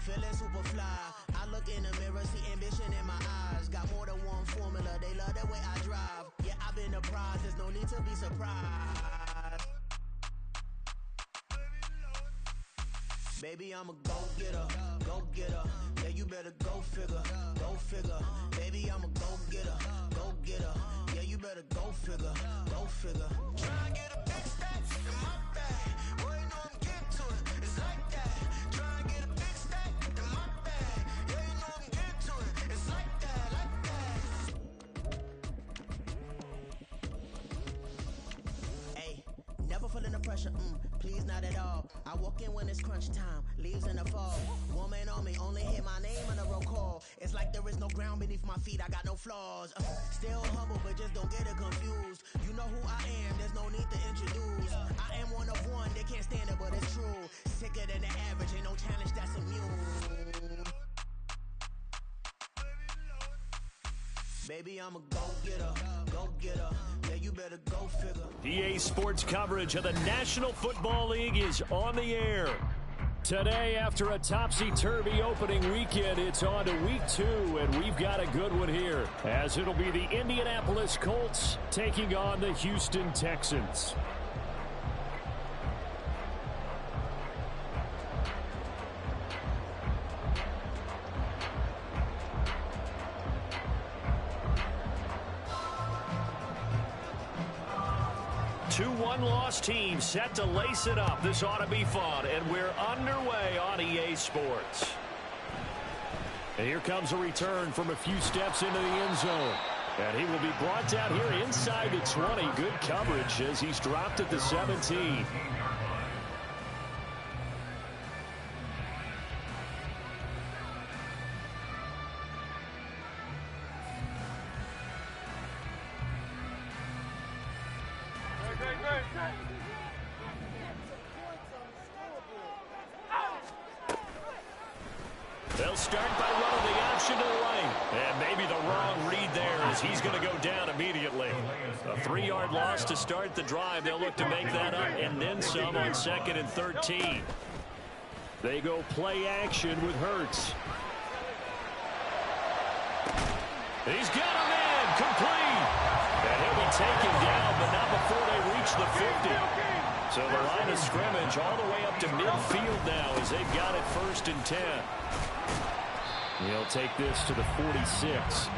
feeling super fly. I look in the mirror, see ambition in my eyes. Got more than one formula, they love the way I drive. Yeah, I've been the prize, there's no need to be surprised. Baby, I'm a go-getter, go-getter. Yeah, you better go figure, go figure. Baby, I'm a go-getter, go-getter. Yeah, you better go figure, go figure. Try and get a big stack in my bag. Boy, you know I'm getting to it, it's like that. Try and get a big stack in my bag. Yeah, you know I'm getting to it, it's like that, like that. Hey, never feeling the pressure, please not at all. I walk in when it's crunch time, leaves in the fall. Woman on me, only hit my name on the roll call. It's like there is no ground beneath my feet, I got no flaws. Still humble, but just don't get it confused. You know who I am, there's no need to introduce. I am one of one, they can't stand it, but it's true. Sicker than the average, ain't no challenge that's immune. Baby, I'm a go-getter, go-getter. Yeah, you better go figure. EA Sports coverage of the National Football League is on the air. Today, after a topsy-turvy opening weekend, it's on to week 2, and we've got a good one here, as it'll be the Indianapolis Colts taking on the Houston Texans. Two one-loss teams set to lace it up. This ought to be fun, and we're underway on EA Sports. And here comes a return from a few steps into the end zone. And he will be brought down here inside the 20. Good coverage as he's dropped at the 17. They'll start by running the option to the right. And maybe the wrong read there as he's going to go down immediately. A 3-yard loss to start the drive. They'll look to make that up and then some on 2nd and 13. They go play action with Hurts. He's got him in, complete. And he'll be taken down, but not before they reach the 50. So the line of scrimmage all the way up to midfield now as they've got it 1st and 10. He'll take this to the 46.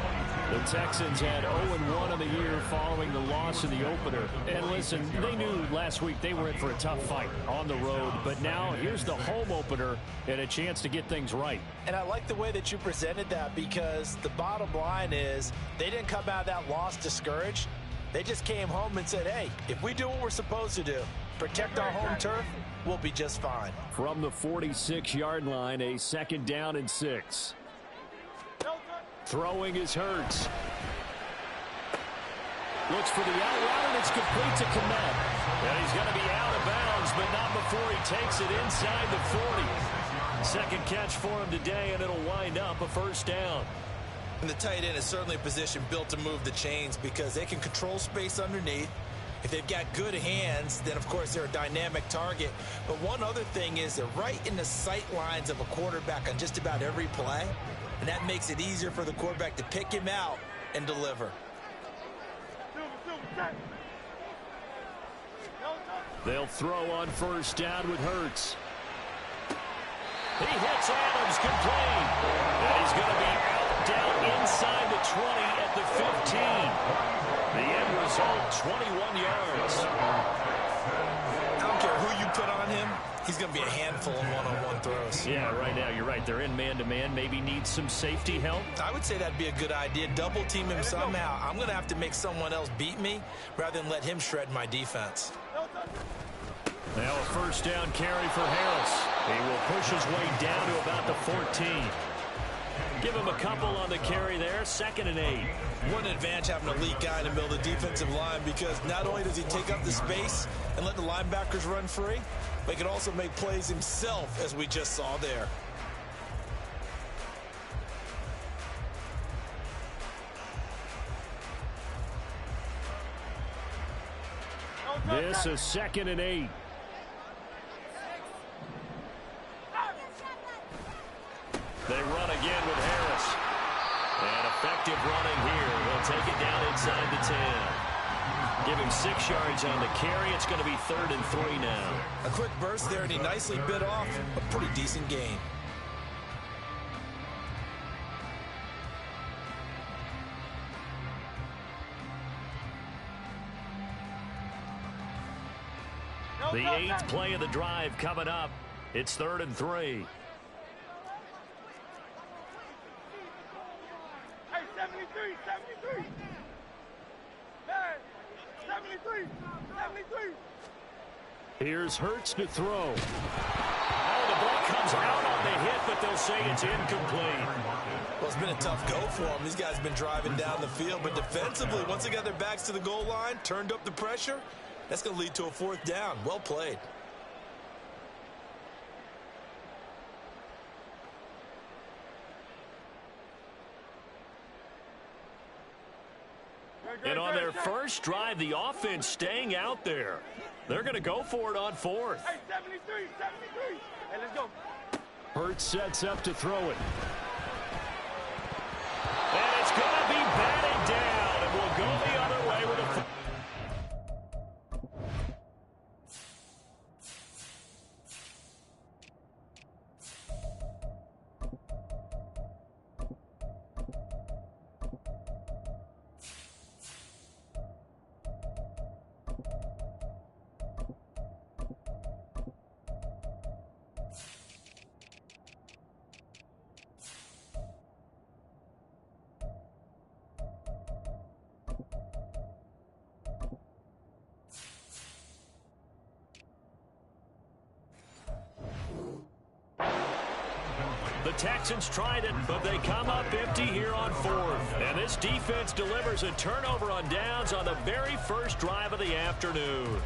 The Texans had 0-1 in the year following the loss in the opener. And listen, they knew last week they were in for a tough fight on the road. But now here's the home opener and a chance to get things right. And I like the way that you presented that, because the bottom line is they didn't come out of that loss discouraged. They just came home and said, hey, if we do what we're supposed to do, protect our home turf, we'll be just fine. From the 46-yard line, a 2nd down and 6. Throwing is Hurts. Looks for the out route, and it's complete to Komet. And he's going to be out of bounds, but not before he takes it inside the 40. Second catch for him today, and it'll wind up a 1st down. And the tight end is certainly a position built to move the chains because they can control space underneath. If they've got good hands, then, of course, they're a dynamic target. But one other thing is they're right in the sight lines of a quarterback on just about every play. And that makes it easier for the quarterback to pick him out and deliver. They'll throw on 1st down with Hurts. He hits Adams complete. And he's going to be out down inside the 20 at the 15. The end result, 21 yards. I don't care who you put on him. He's going to be a handful in one-on-one throws. Yeah, right now, you're right. They're in man-to-man. Maybe need some safety help. I would say that'd be a good idea. Double team him somehow. I'm going to have to make someone else beat me rather than let him shred my defense. Now a 1st down carry for Harris. He will push his way down to about the 14. Give him a couple on the carry there. 2nd and 8. What an advantage having an elite guy in the middle of the defensive line, because not only does he take up the space and let the linebackers run free, but he can also make plays himself, as we just saw there. This is 2nd and 8. They run again with Harris. And effective running here. They'll take it down inside the 10. Give him 6 yards on the carry. It's going to be 3rd and 3 now. A quick burst there, and he nicely bit off a pretty decent gain. The 8th play of the drive coming up. It's 3rd and 3. Hey, 73, 73. Hey, 73, 73. Here's Hurts to throw. Oh, the ball comes out on the hit, but they'll say it's incomplete. Well, it's been a tough go for them. These guys have been driving down the field, but defensively, once they got their backs to the goal line, turned up the pressure, that's going to lead to a 4th down. Well played. And on their first drive, the offense staying out there. They're going to go for it on 4th. Hey, 73, 73. Hey, let's go. Hurts sets up to throw it. And it's going to be batted down. And we'll go the other way with a... The Texans tried it, but they come up empty here on 4th. And this defense delivers a turnover on downs on the very first drive of the afternoon.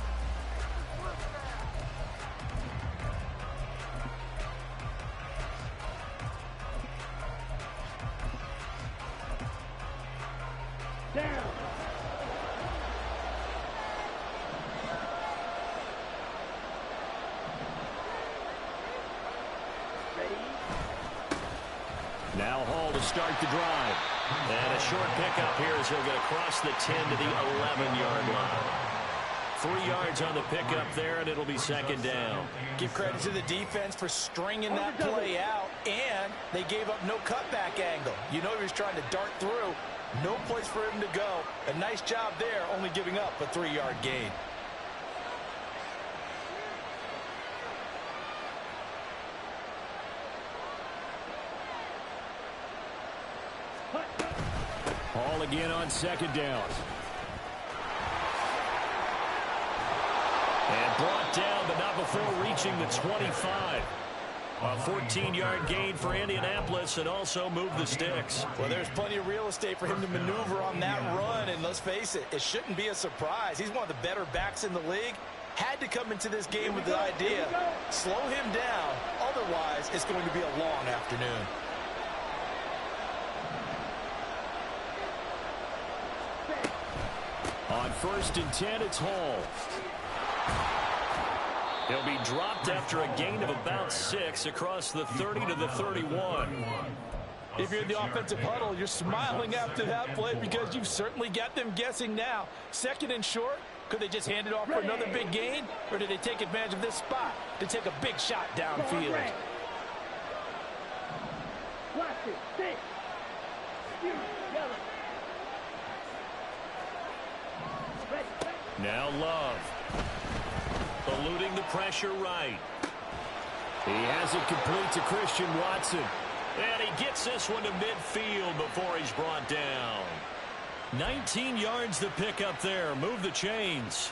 Now Hall to start the drive. And a short pickup here as he'll get across the 10 to the 11-yard line. 3 yards on the pickup there, and it'll be 2nd down. Give credit to the defense for stringing that play out, and they gave up no cutback angle. You know he was trying to dart through. No place for him to go. A nice job there, only giving up a 3-yard gain. Hall again on 2nd down. And brought down, but not before reaching the 25. A 14-yard gain for Indianapolis, and also move the sticks. Well, there's plenty of real estate for him to maneuver on that run, and let's face it, it shouldn't be a surprise. He's one of the better backs in the league. Had to come into this game with the idea, slow him down, otherwise it's going to be a long afternoon. On 1st and 10, it's Hall. He'll be dropped after a gain of about 6 across the 30 to the 31. If you're in the offensive huddle, you're smiling after that play because you've certainly got them guessing now. 2nd and short, could they just hand it off for another big gain? Or did they take advantage of this spot to take a big shot downfield? Watch it. 6. Now Love. Eluding the pressure right. He has it complete to Christian Watson. And he gets this one to midfield before he's brought down. 19 yards to pick up there. Move the chains.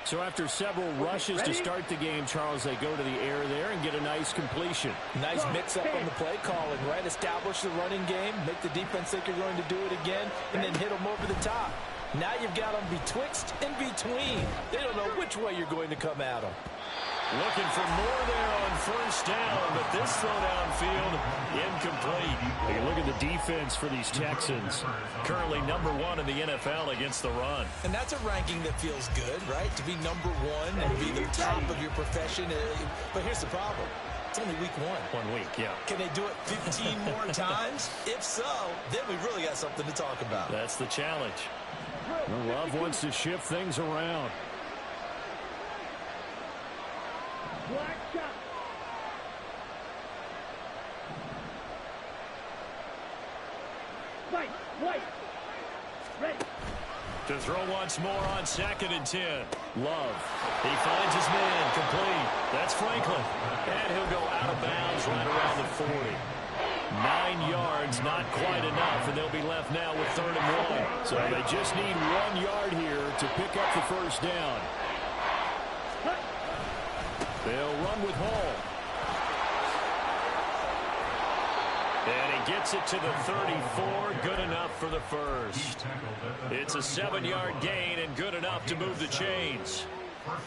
So after several rushes to start the game, Charles, they go to the air there and get a nice completion. Nice mix-up on the play calling, right? Establish the running game, make the defense think you're going to do it again, and then hit them over the top. Now you've got them betwixt and between. They don't know which way you're going to come at them. Looking for more there on 1st down, but this throw downfield, incomplete. Hey, look at the defense for these Texans. Currently #1 in the NFL against the run. And that's a ranking that feels good, right? To be #1 and be the top of your profession. But here's the problem. It's only week 1. 1 week, yeah. Can they do it 15 more times? If so, then we really got something to talk about. That's the challenge. Well, Love wants to shift things around. Black shot. White. Ready. To throw once more on 2nd and 10. Love. He finds his man. Complete. That's Franklin. And he'll go out of bounds right around the 40. 9 yards, not quite enough, and they'll be left now with 3rd and 1. So they just need 1 yard here to pick up the first down. They'll run with Hall. And he gets it to the 34. Good enough for the first. It's a 7-yard gain and good enough to move the chains.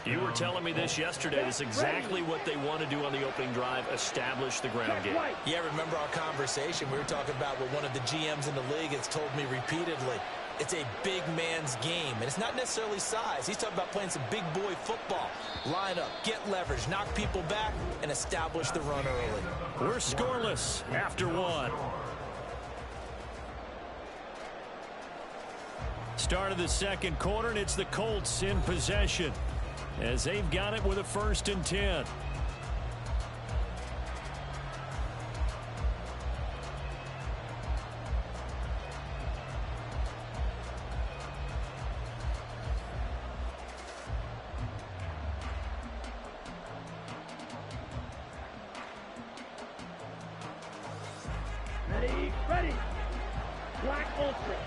You were telling me this yesterday. That's exactly what they want to do on the opening drive, establish the ground game. Yeah, remember our conversation? We were talking about what one of the GMs in the league has told me repeatedly. It's a big man's game, and it's not necessarily size. He's talking about playing some big boy football. Line up, get leverage, knock people back, and establish the run early. We're scoreless after 1. Start of the 2nd quarter, and it's the Colts in possession as they've got it with a 1st and 10. Ready. Black ultra.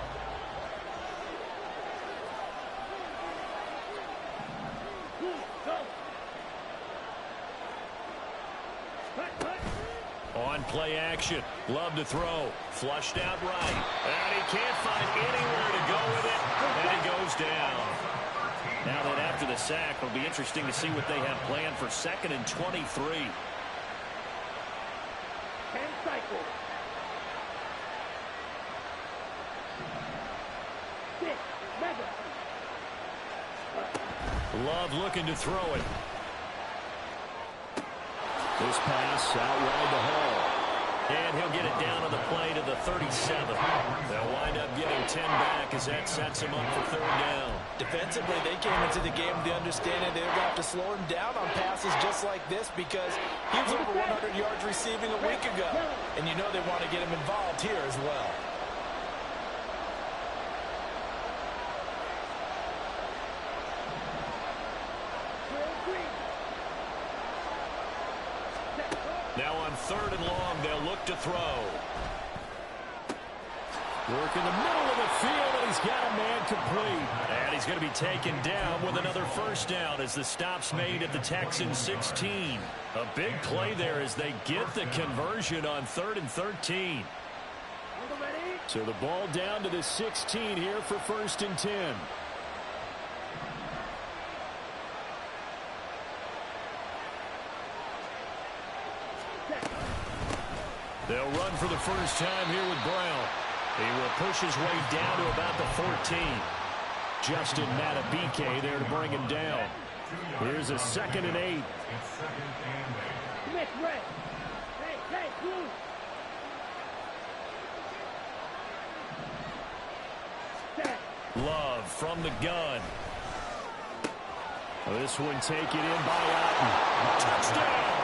Go. On play action. Love to throw. Flushed out right. And he can't find anywhere to go with it. And he goes down. Now that after the sack, it'll be interesting to see what they have planned for 2nd and 23. 10 cycles. 6. Mega. Love looking to throw it. This pass out wide to Hall. And he'll get it down on the play to the 37. They'll wind up getting 10 back as that sets him up for 3rd down. Defensively, they came into the game with the understanding they were going to have to slow him down on passes just like this because he was over 100 yards receiving a week ago. And you know they want to get him involved here as well. Now on 3rd and long, they'll look to throw. Work in the middle of the field, and he's got a man complete. And he's going to be taken down with another 1st down as the stop's made at the Texans 16. A big play there as they get the conversion on 3rd and 13. So the ball down to the 16 here for 1st and 10. They'll run for the first time here with Brown. He will push his way down to about the 14. Justin Matabike there to bring him down. Here's a 2nd and 8. Love from the gun. This one taken in by Otten. Touchdown!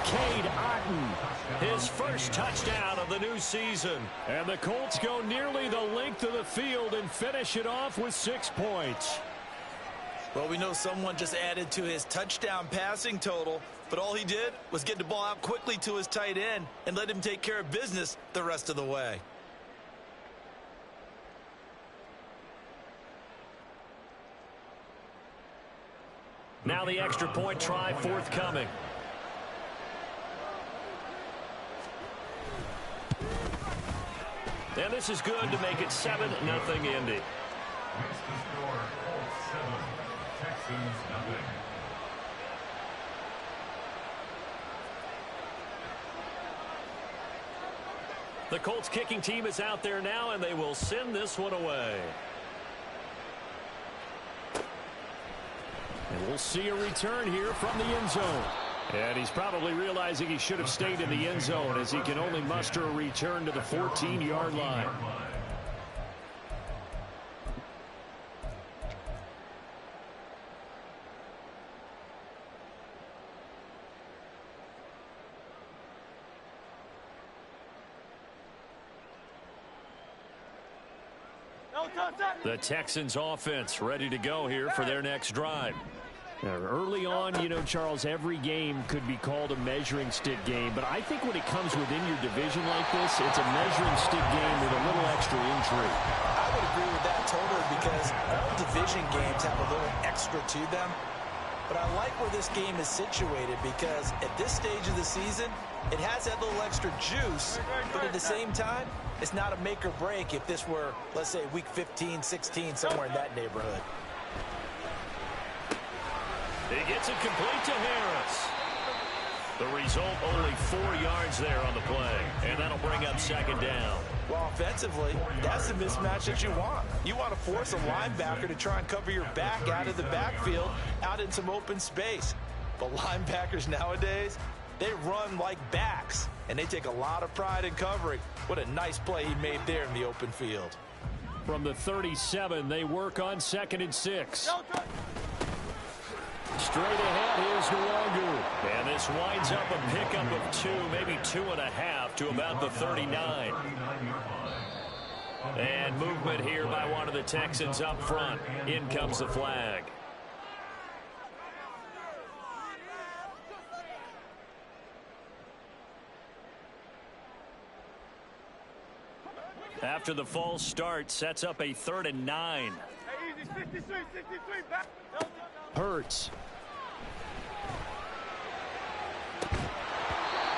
Cade Otten, his first touchdown of the new season. And the Colts go nearly the length of the field and finish it off with 6 points. Well, we know someone just added to his touchdown passing total, but all he did was get the ball out quickly to his tight end and let him take care of business the rest of the way. Now the extra point try forthcoming. And this is good to make it 7-0 Indy. The Colts kicking team is out there now, and they will send this one away. And we'll see a return here from the end zone. And he's probably realizing he should have stayed in the end zone as he can only muster a return to the 14-yard line. The Texans offense ready to go here for their next drive. Now, early on, you know, Charles, every game could be called a measuring stick game, but I think when it comes within your division like this, it's a measuring stick game with a little extra intrigue. I would agree with that totally because all division games have a little extra to them. But I like where this game is situated because at this stage of the season, it has that little extra juice, but at the same time, it's not a make or break if this were, let's say, week 15, 16, somewhere in that neighborhood. He gets it complete to Harris. The result, only 4 yards there on the play, and that'll bring up second down. Well, offensively, that's the mismatch that you want. You want to force a linebacker to try and cover your back out of the backfield, out in some open space. But linebackers nowadays, they run like backs, and they take a lot of pride in covering. What a nice play he made there in the open field. From the 37, they work on 2nd and 6. Straight ahead is Nwangu. And this winds up a pickup of 2, maybe 2.5 to about the 39. And movement here by one of the Texans up front. In comes the flag. After the false start, sets up a 3rd and 9. Hurts.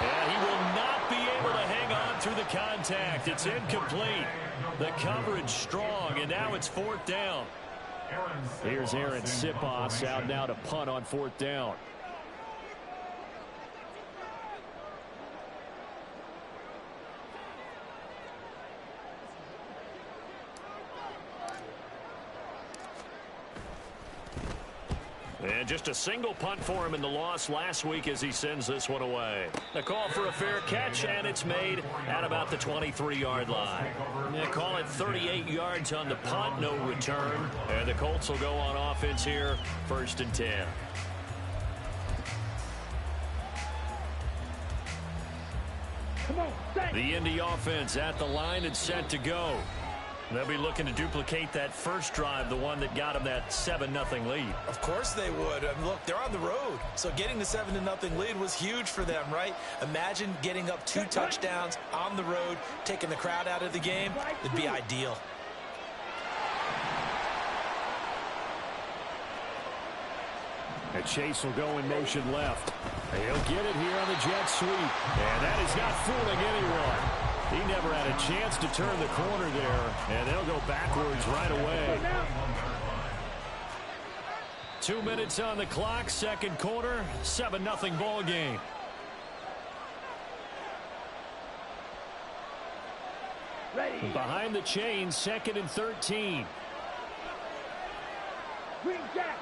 And he will not be able to hang on through the contact. It's incomplete. The coverage strong, and now it's 4th down. Here's Aaron Sipos out now to punt on 4th down. And just a single punt for him in the loss last week as he sends this one away. A call for a fair catch, and it's made at about the 23-yard line. They call it 38 yards on the punt, no return. And the Colts will go on offense here, 1st and 10. The Indy offense at the line and set to go. They'll be looking to duplicate that first drive, the one that got them that 7-0 lead. Of course they would. And look, they're on the road. So getting the 7-0 lead was huge for them, right? Imagine getting up 2 touchdowns on the road, taking the crowd out of the game. It'd be ideal. And Chase will go in motion left. He'll get it here on the jet sweep. And that is not fooling anyone. He never had a chance to turn the corner there, and they'll go backwards right away. 2 minutes on the clock, 2nd quarter, 7-0 ball game. Ready. Behind the chains, 2nd and 13. Green jack.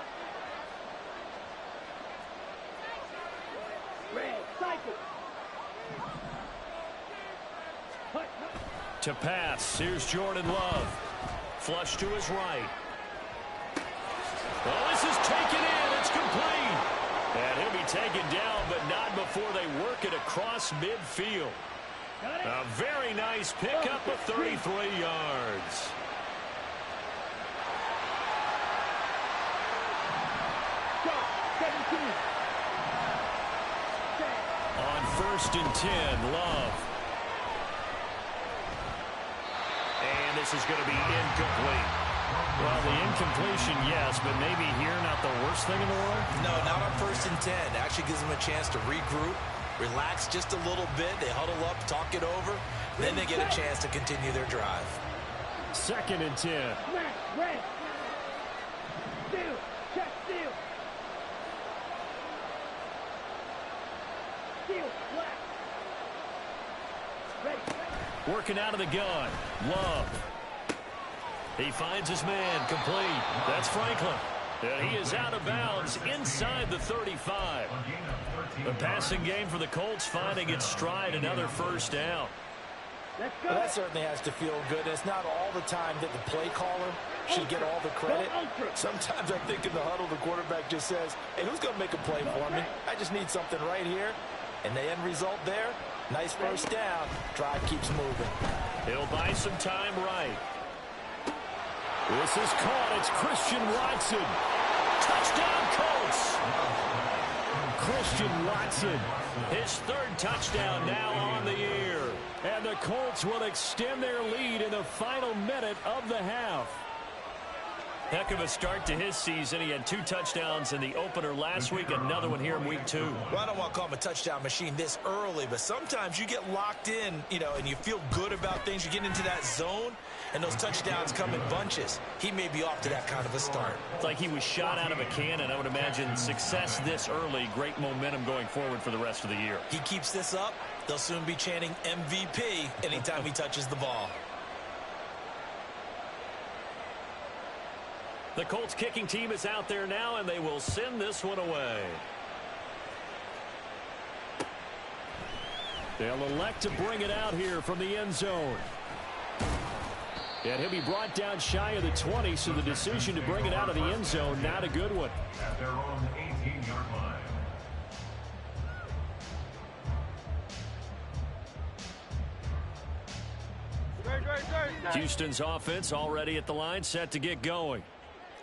Red cycle. To pass, here's Jordan Love. Flush to his right. Oh, this is taken in. It's complete. And he'll be taken down, but not before they work it across midfield. A very nice pickup of 33 yards. On 1st and 10, Love. And this is going to be incomplete. Well, the incompletion, yes, but maybe here not the worst thing in the world? No, not on 1st and 10. Actually gives them a chance to regroup, relax just a little bit. They huddle up, talk it over. Then they get a chance to continue their drive. 2nd and 10. Red. Steal. Check steal. Steal. Black. Ready. Working out of the gun. Love. He finds his man complete. That's Franklin. And he is out of bounds inside the 35. The passing game for the Colts finding its stride, another first down. Well, that certainly has to feel good. It's not all the time that the play caller should get all the credit. Sometimes I think in the huddle, the quarterback just says, hey, who's going to make a play for me? I just need something right here. And the end result there, nice first down. Drive keeps moving. He'll buy some time right. This is caught. It's Christian Watson. Touchdown, Colts. Christian Watson, his third touchdown now on the year. And the Colts will extend their lead in the final minute of the half. Heck of a start to his season. He had 2 touchdowns in the opener last week, another one here in week 2. Well, I don't want to call him a touchdown machine this early, but sometimes you get locked in, and you feel good about things. You get into that zone, and those touchdowns come in bunches. He may be off to that kind of a start. It's like he was shot out of a cannon. I would imagine success this early, great momentum going forward for the rest of the year. He keeps this up, they'll soon be chanting MVP anytime he touches the ball. The Colts kicking team is out there now, and they will send this one away. They'll elect to bring it out here from the end zone. And he'll be brought down shy of the 20, so the decision to bring it out of the end zone, not a good one. At their own 18-yard line. Houston's offense already at the line, set to get going.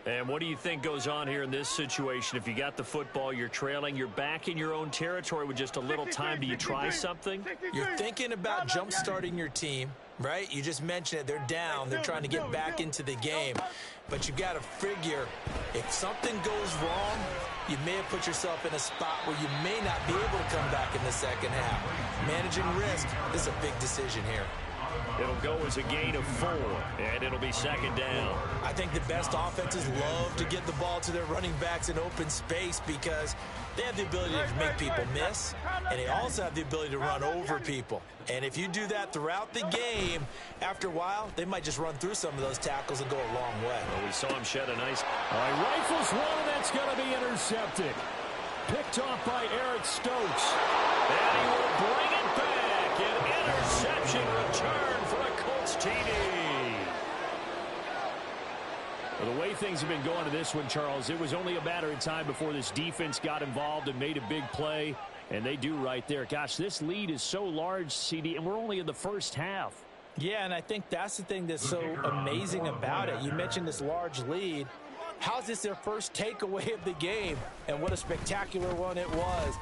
And what do you think goes on here in this situation? If you got the football, you're trailing, you're back in your own territory with just a little time. Do you try something? You're thinking about jump-starting your team, right? You just mentioned it. They're down. They're trying to get back into the game. But you got to figure, if something goes wrong, you may have put yourself in a spot where you may not be able to come back in the second half. Managing risk, this is a big decision here. It'll go as a gain of 4, and it'll be second down. I think the best offenses love to get the ball to their running backs in open space because they have the ability to make people miss, and they also have the ability to run over people. And if you do that throughout the game, after a while, they might just run through some of those tackles and go a long way. Well, we saw him shed a nice... rifles one, and that's going to be intercepted. Picked off by Eric Stokes. And he will bring it back. An interception return for a Colts TD. Well, the way things have been going to this one, Charles, it was only a matter of time before this defense got involved and made a big play, and they do right there. Gosh, this lead is so large, CD, and we're only in the first half. Yeah, and I think that's the thing that's so amazing about it. You mentioned this large lead. How's this their first takeaway of the game? And what a spectacular one it was.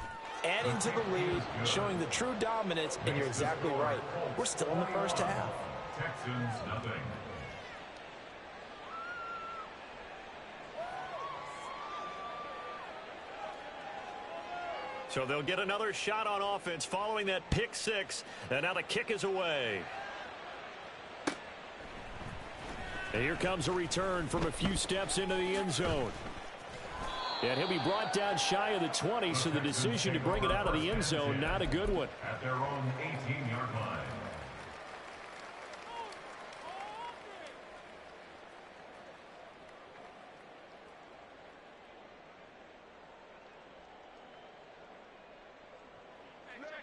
Adding to the lead, showing the true dominance, and you're exactly right. We're still in the first half. Texans nothing. So they'll get another shot on offense following that pick 6, and now the kick is away. And here comes a return from a few steps into the end zone. And he'll be brought down shy of the 20, so the decision to bring it out of the end zone, not a good one. At their own 18-yard line.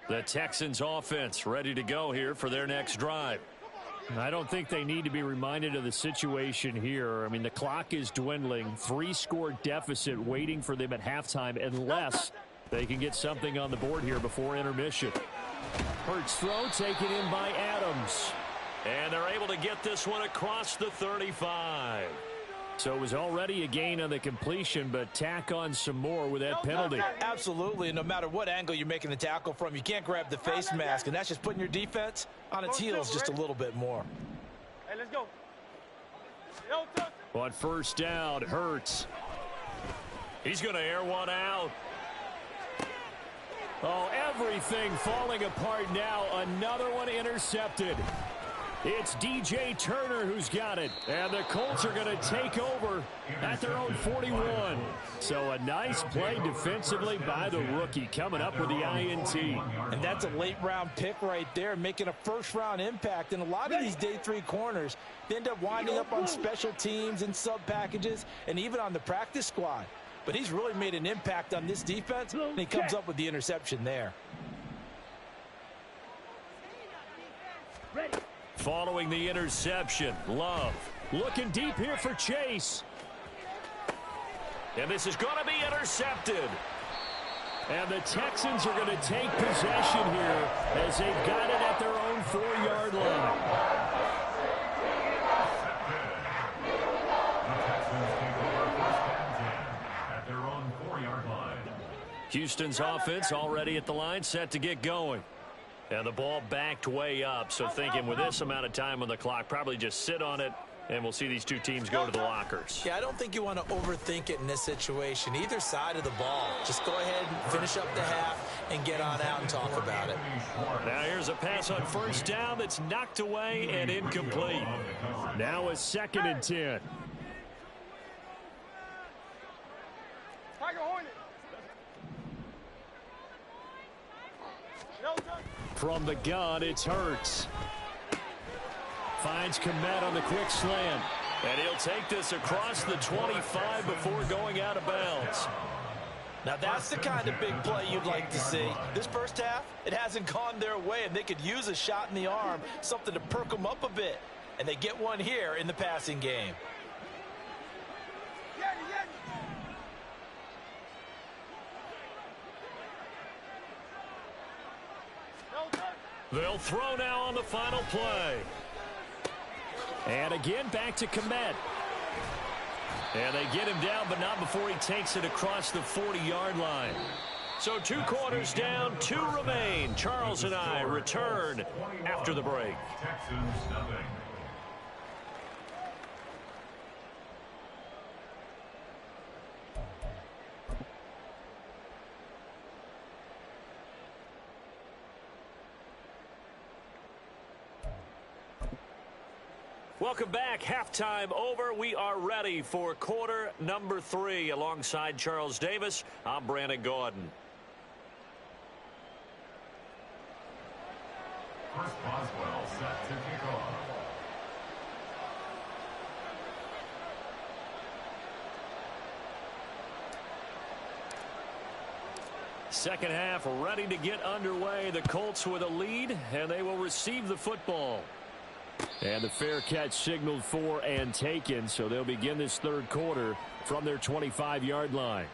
The Texans offense ready to go here for their next drive. I don't think they need to be reminded of the situation here. I mean, the clock is dwindling. 3-score deficit waiting for them at halftime unless they can get something on the board here before intermission. Hurts throw taken in by Adams. And they're able to get this one across the 35. So it was already a gain on the completion, but tack on some more with that penalty. Absolutely. No matter what angle you're making the tackle from, you can't grab the face mask, and that's just putting your defense on its heels just a little bit more. Hey, let's go. On first down, Hurts. He's going to air one out. Oh, everything falling apart now. Another one intercepted. It's DJ Turner who's got it. And the Colts are going to take over at their own 41. So a nice play defensively by the rookie coming up with the INT. And that's a late-round pick right there, making a first-round impact. And a lot of these day 3 corners, they end up winding up on special teams and sub-packages and even on the practice squad. But he's really made an impact on this defense, and he comes up with the interception there. Ready. Following the interception, Love looking deep here for Chase. And this is going to be intercepted. And the Texans are going to take possession here as they've got it at their own 4-yard line. The Texans take over first and 10 at their own 4-yard line. Houston's offense already at the line, set to get going. And the ball backed way up, so thinking with this amount of time on the clock, probably just sit on it, and we'll see these two teams go to the lockers. Yeah, I don't think you want to overthink it in this situation. Either side of the ball. Just go ahead and finish up the half and get on out and talk about it. Now here's a pass on first down that's knocked away and incomplete. Now a 2nd and 10. From the gun, it's Hurts. Finds Komet on the quick slant. And he'll take this across the 25 before going out of bounds. Now that's the kind of big play you'd like to see. This first half, it hasn't gone their way, and they could use a shot in the arm, something to perk them up a bit. And they get one here in the passing game. They'll throw now on the final play. And again, back to Komet. And they get him down, but not before he takes it across the 40-yard line. So 2 quarters down, 2 remain. Charles and I return after the break. Texans nothing. Welcome back. Halftime over. We are ready for quarter number 3. Alongside Charles Davis, I'm Brandon Gordon. Chris Boswell set to kick off. Second half ready to get underway. The Colts with a lead, and they will receive the football. And the fair catch signaled for and taken, so they'll begin this third quarter from their 25-yard line.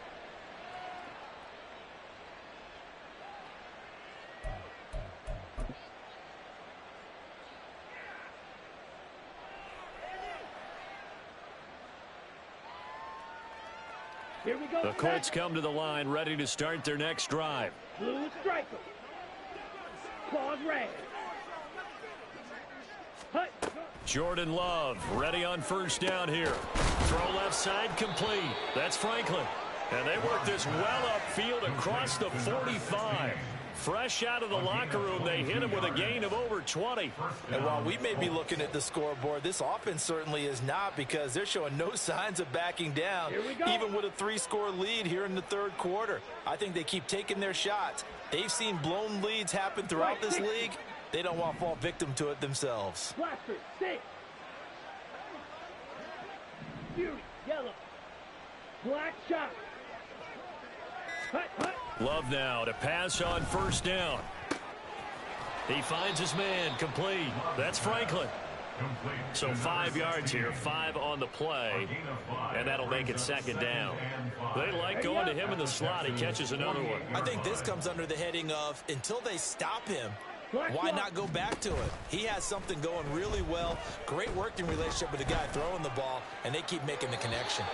Here we go. The Colts come to the line ready to start their next drive. Blue striker. Claws red. Hut. Jordan Love ready on first down here. Throw left side complete. That's Franklin. And they work this well upfield across the 45. Fresh out of the locker room, they hit him with a gain of over 20. And while we may be looking at the scoreboard, this offense certainly is not, because they're showing no signs of backing down, even with a 3-score lead here in the third quarter. I think they keep taking their shots. They've seen blown leads happen throughout this league. They don't want to fall victim to it themselves. Blaster, 6. Fury, yellow. Black shot. Hut, hut. Love now to pass on first down. He finds his man complete. That's Franklin. So 5 yards here, 5 on the play, and that'll make it second down. They like going to him in the slot. He catches another one. I think this comes under the heading of, until they stop him, why not go back to it? He has something going really well. Great working relationship with the guy throwing the ball, and they keep making the connection.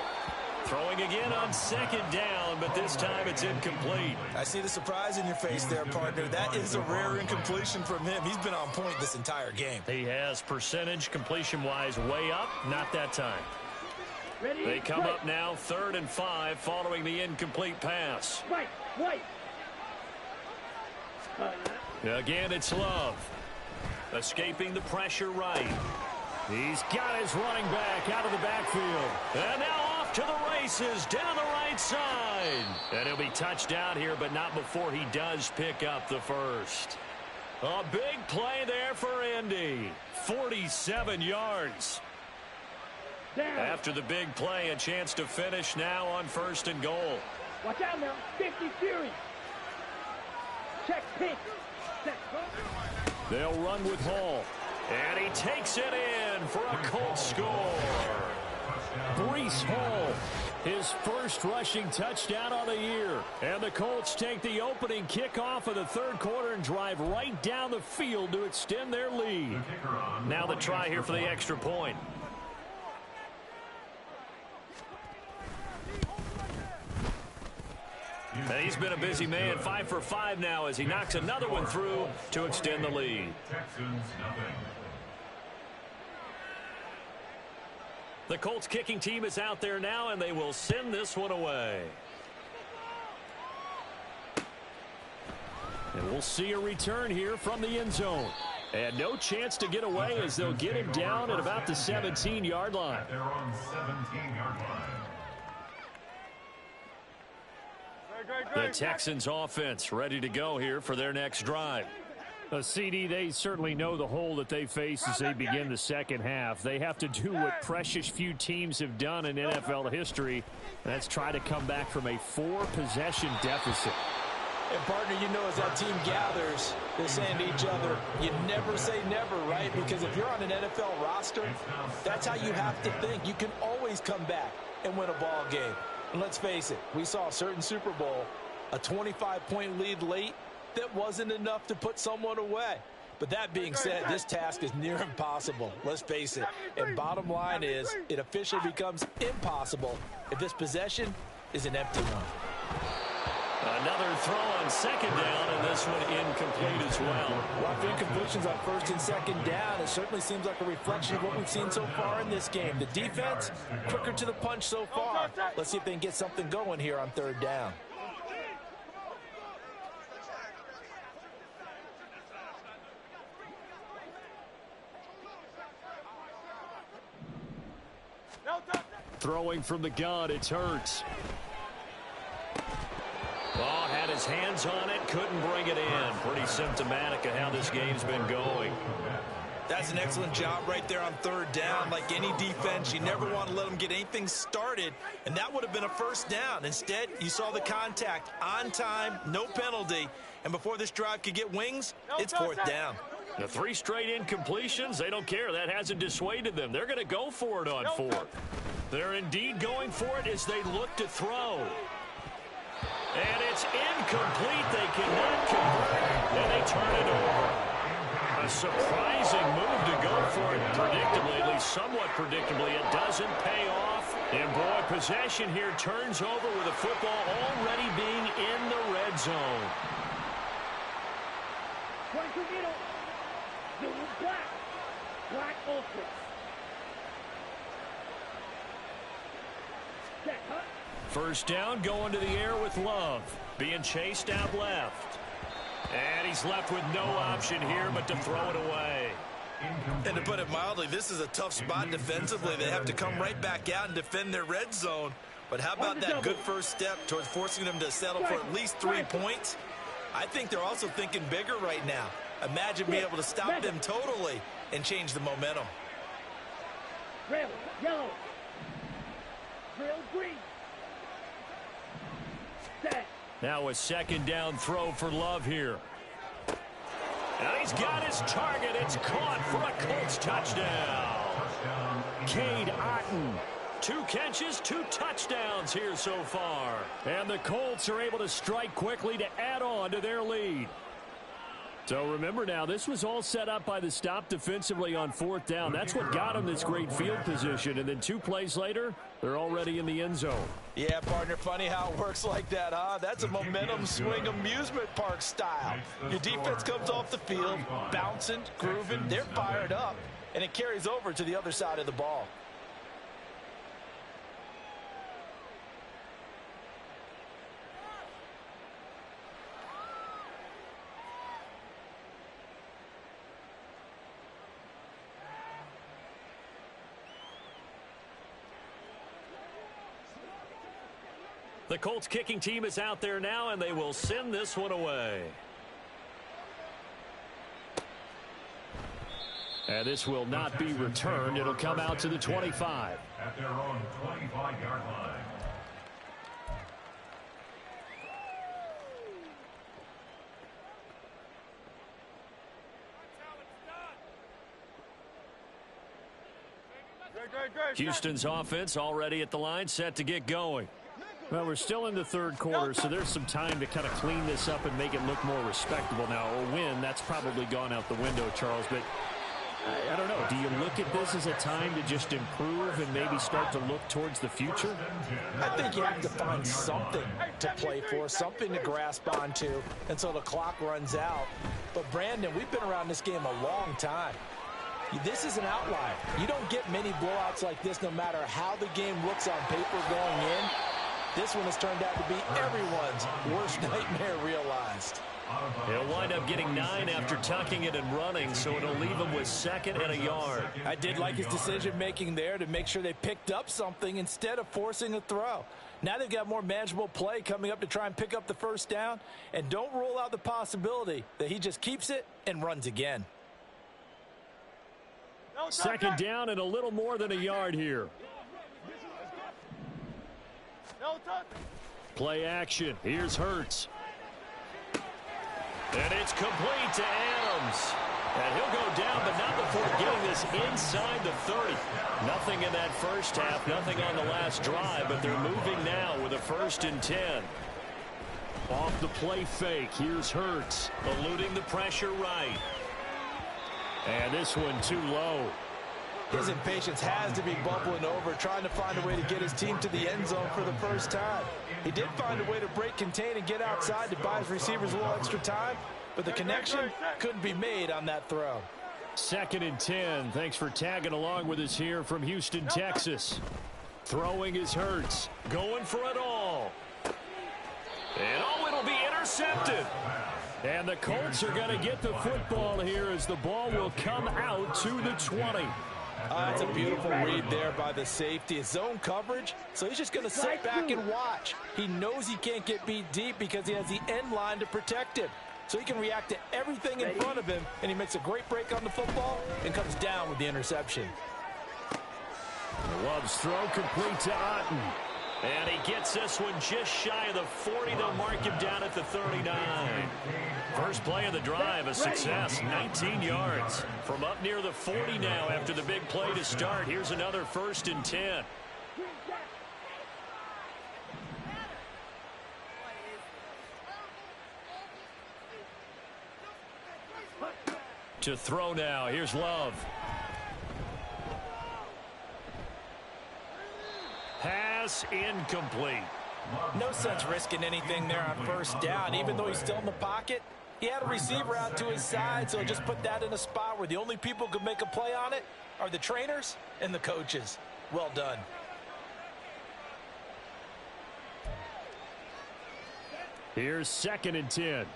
Throwing again on second down, but this time it's incomplete. I see the surprise in your face there, partner. That is a rare incompletion from him. He's been on point this entire game. He has percentage completion-wise way up, not that time. Ready, They come right. up now 3rd and 5 following the incomplete pass. Right. Again, it's Love. Escaping the pressure right. He's got his running back out of the backfield. And now off to the races down the right side. And he'll be touched down here, but not before he does pick up the first. A big play there for Indy. 47 yards. Down. After the big play, a chance to finish now on 1st and goal. Watch out now. 50 Fury. Check pitch. Set. They'll run with Hall. And he takes it in for a Colts score. Breece Hall, his first rushing touchdown on the year. And the Colts take the opening kickoff of the 3rd quarter and drive right down the field to extend their lead. Now the try here for the extra point. And he's been a busy man, 5 for 5 now as he knocks another one through to extend the lead. Texans nothing. The Colts kicking team is out there now, and they will send this one away. And we'll see a return here from the end zone. And no chance to get away as they'll get him down at about the 17-yard line. They're on 17-yard line. The Texans offense ready to go here for their next drive. CD, they certainly know the hole that they face as they begin the second half. They have to do what precious few teams have done in NFL history. That's try to come back from a 4-possession deficit. And, partner, you know, as that team gathers, they're saying to each other, you never say never, right? Because if you're on an NFL roster, that's how you have to think. You can always come back and win a ball game. And let's face it, we saw a certain Super Bowl, a 25-point lead late, that wasn't enough to put someone away. But that being said, this task is near impossible. Let's face it. And bottom line is, it officially becomes impossible if this possession is an empty one. Another throw on 2nd down, and this one incomplete as well. A lot of incompletions on 1st and 2nd down. It certainly seems like a reflection of what we've seen so far in this game. The defense, quicker to the punch so far. Let's see if they can get something going here on 3rd down. Throwing from the gun, it's Hurts. Oh, had his hands on it, couldn't bring it in. Pretty symptomatic of how this game's been going. That's an excellent job right there on 3rd down. Like any defense, you never want to let them get anything started, and that would have been a 1st down. Instead, you saw the contact on time, no penalty, and before this drive could get wings, it's 4th down. The 3 straight incompletions, they don't care. That hasn't dissuaded them. They're going to go for it on 4th. They're indeed going for it as they look to throw. And it's incomplete. They cannot convert, and they turn it over. A surprising move to go for it predictably, at least somewhat predictably. It doesn't pay off. And, boy, possession here turns over with the football already being in the red zone. Trying to middle. Doing black. Black ultra. Set, huh? 1st down, going to the air with Love. Being chased out left. And he's left with no option here but to throw it away. And to put it mildly, this is a tough spot defensively. They have to come right back out and defend their red zone. But how about that good first step towards forcing them to settle for at least 3 points? I think they're also thinking bigger right now. Imagine being able to stop them totally and change the momentum. Red, yellow. Drill green. Set. Now a 2nd down throw for Love here. And he's got his target. It's caught for a Colts touchdown. Cade Otton. 2 catches, 2 touchdowns here so far. And the Colts are able to strike quickly to add on to their lead. So remember now, this was all set up by the stop defensively on 4th down. That's what got them this great field position. And then 2 plays later, they're already in the end zone. Yeah, partner, funny how it works like that, huh? That's a momentum swing amusement park style. Your defense comes off the field, bouncing, grooving, they're fired up, and it carries over to the other side of the ball. The Colts kicking team is out there now, and they will send this one away. And this will not be returned. It'll come out to the 25. At their own 25-yard line. Houston's offense already at the line, set to get going. Well, we're still in the third quarter, so there's some time to kind of clean this up and make it look more respectable. Now, a win, that's probably gone out the window, Charles, but I don't know. Do you look at this as a time to just improve and maybe start to look towards the future? I think you have to find something to play for, something to grasp onto until the clock runs out. But, Brandon, we've been around this game a long time. This is an outlier. You don't get many blowouts like this no matter how the game looks on paper going in. This one has turned out to be everyone's worst nightmare realized. He'll wind up getting 9 after tucking it and running, so it'll leave him with 2nd and a yard. I did like his decision-making there to make sure they picked up something instead of forcing a throw. Now they've got more manageable play coming up to try and pick up the first down, and don't rule out the possibility that he just keeps it and runs again. 2nd down and a little more than a yard here. Play action. Here's Hurts. And it's complete to Adams. And he'll go down, but not before getting this inside the 30. Nothing in that first half, nothing on the last drive, but they're moving now with a 1st and 10. Off the play fake, here's Hurts, eluding the pressure right. And this one too low. His impatience has to be bubbling over, trying to find a way to get his team to the end zone for the first time. He did find a way to break, contain, and get outside to buy his receivers a little extra time, but the connection couldn't be made on that throw. 2nd and 10. Thanks for tagging along with us here from Houston, Texas. Throwing is Hurts. Going for it all. And it'll be intercepted. And the Colts are going to get the football here as the ball will come out to the 20. That's a beautiful read there by the safety. It's zone coverage, so he's just going to sit back and watch. He knows he can't get beat deep because he has the end line to protect him. So he can react to everything in front of him, and he makes a great break on the football and comes down with the interception. Love's throw complete to Otten. And he gets this one just shy of the 40. They'll mark him down at the 39. First play of the drive, a success, 19 yards. From up near the 40 now after the big play to start. Here's another 1st and 10. To throw now, here's Love. Pass incomplete. No sense risking anything there on 1st down. Even though he's still in the pocket, he had a receiver out to his side, so just put that in a spot where the only people who could make a play on it are the trainers and the coaches. Well done. Here's 2nd and 10.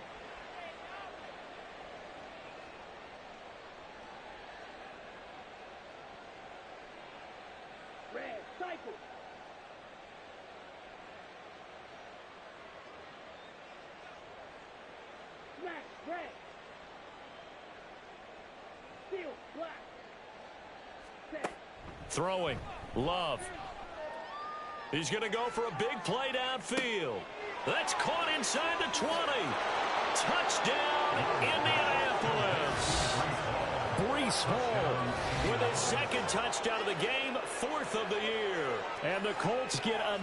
Throwing. Love. He's going to go for a big play downfield. That's caught inside the 20. Touchdown, Indianapolis. Breece Hall with his 2nd touchdown of the game, 4th of the year. And the Colts get a